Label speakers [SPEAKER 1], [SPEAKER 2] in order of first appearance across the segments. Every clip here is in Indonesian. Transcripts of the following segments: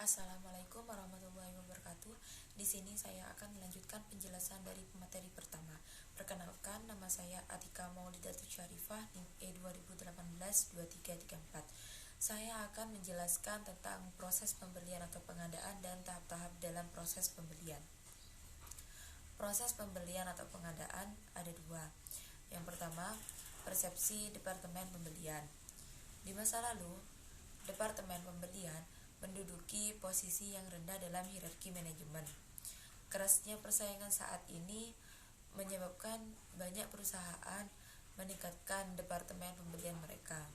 [SPEAKER 1] Assalamualaikum warahmatullahi wabarakatuh. Di sini saya akan melanjutkan penjelasan dari materi pertama. Perkenalkan, nama saya Atika Maulidatul Syarifah, NIM E2018-2334. Saya akan menjelaskan tentang proses pembelian atau pengadaan dan tahap-tahap dalam proses pembelian. Proses pembelian atau pengadaan ada dua. Yang pertama, persepsi Departemen Pembelian. Di masa lalu, Departemen Pembelian menduduki posisi yang rendah dalam hierarki manajemen. Kerasnya persaingan saat ini menyebabkan banyak perusahaan meningkatkan departemen pembelian mereka.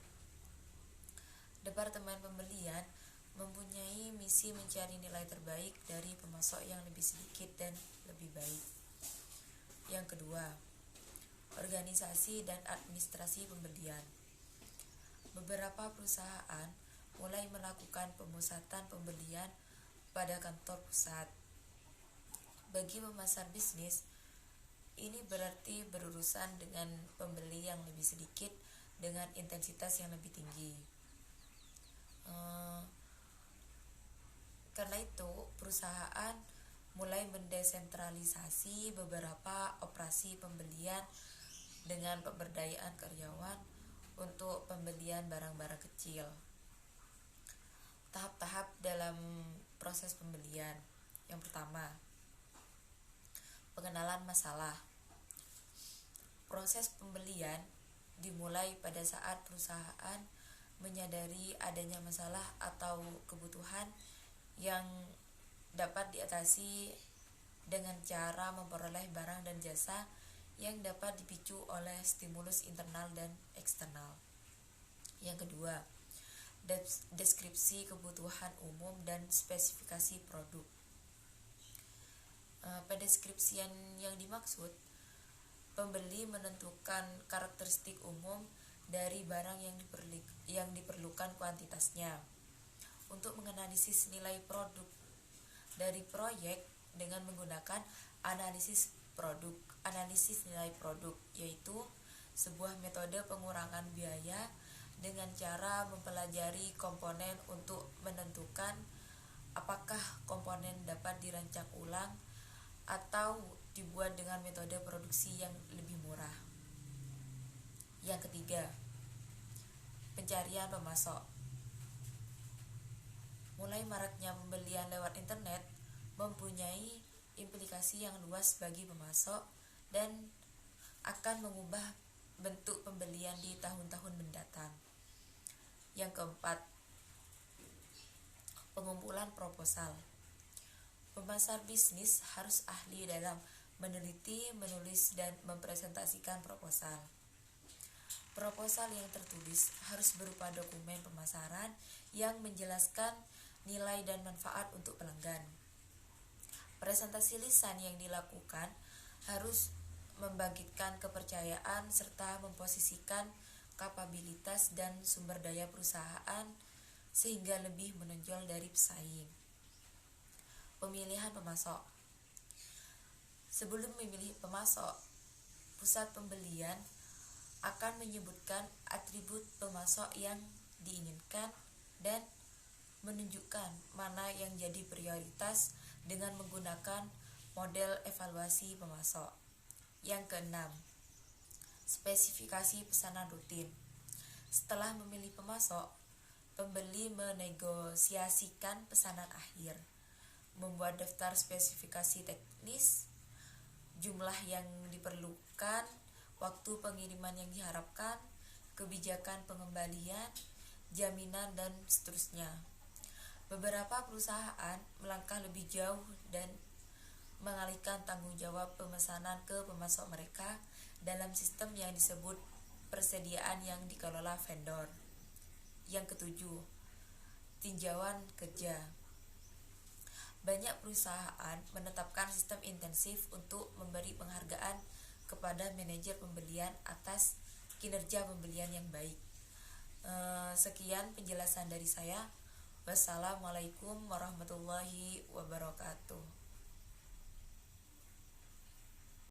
[SPEAKER 1] Departemen pembelian mempunyai misi mencari nilai terbaik dari pemasok yang lebih sedikit dan lebih baik. Yang kedua, organisasi dan administrasi pembelian. Beberapa perusahaan mulai melakukan pemusatan pembelian pada kantor pusat. Bagi pemasar bisnis, ini berarti berurusan dengan pembeli yang lebih sedikit dengan intensitas yang lebih tinggi. Karena itu, perusahaan mulai mendesentralisasi beberapa operasi pembelian dengan pemberdayaan karyawan untuk pembelian barang-barang kecil. Tahap-tahap dalam proses pembelian. Yang pertama, pengenalan masalah. Proses pembelian dimulai pada saat perusahaan menyadari adanya masalah atau kebutuhan yang dapat diatasi dengan cara memperoleh barang dan jasa yang dapat dipicu oleh stimulus internal dan eksternal. Yang kedua, deskripsi kebutuhan umum dan spesifikasi produk. Pendeskripsian yang dimaksud, pembeli menentukan karakteristik umum dari barang yang diperlukan kuantitasnya. Untuk menganalisis nilai produk dari proyek dengan menggunakan analisis nilai produk, yaitu sebuah metode pengurangan biaya dengan cara mempelajari komponen untuk menentukan apakah komponen dapat dirancang ulang atau dibuat dengan metode produksi yang lebih murah. Yang ketiga, pencarian pemasok. Mulai maraknya pembelian lewat internet mempunyai implikasi yang luas bagi pemasok dan akan mengubah bentuk pembelian di tahun-tahun mendatang. Yang keempat, pengumpulan proposal. Pemasar bisnis harus ahli dalam meneliti, menulis, dan mempresentasikan proposal. Proposal yang tertulis harus berupa dokumen pemasaran yang menjelaskan nilai dan manfaat untuk pelanggan. Presentasi lisan yang dilakukan harus membangkitkan kepercayaan serta memposisikan kapabilitas dan sumber daya perusahaan sehingga lebih menonjol dari pesaing. Pemilihan pemasok. Sebelum memilih pemasok, pusat pembelian akan menyebutkan atribut pemasok yang diinginkan dan menunjukkan mana yang jadi prioritas dengan menggunakan model evaluasi pemasok. Yang keenam, spesifikasi pesanan rutin. Setelah memilih pemasok, pembeli menegosiasikan pesanan akhir, membuat daftar spesifikasi teknis, jumlah yang diperlukan, waktu pengiriman yang diharapkan, kebijakan pengembalian, jaminan, dan seterusnya. Beberapa perusahaan melangkah lebih jauh dan mengalihkan tanggung jawab pemesanan ke pemasok mereka dalam sistem yang disebut persediaan yang dikelola vendor. Yang ketujuh, tinjauan kerja. Banyak perusahaan menetapkan sistem intensif untuk memberi penghargaan kepada manajer pembelian atas kinerja pembelian yang baik. Sekian penjelasan dari saya. Wassalamualaikum warahmatullahi wabarakatuh.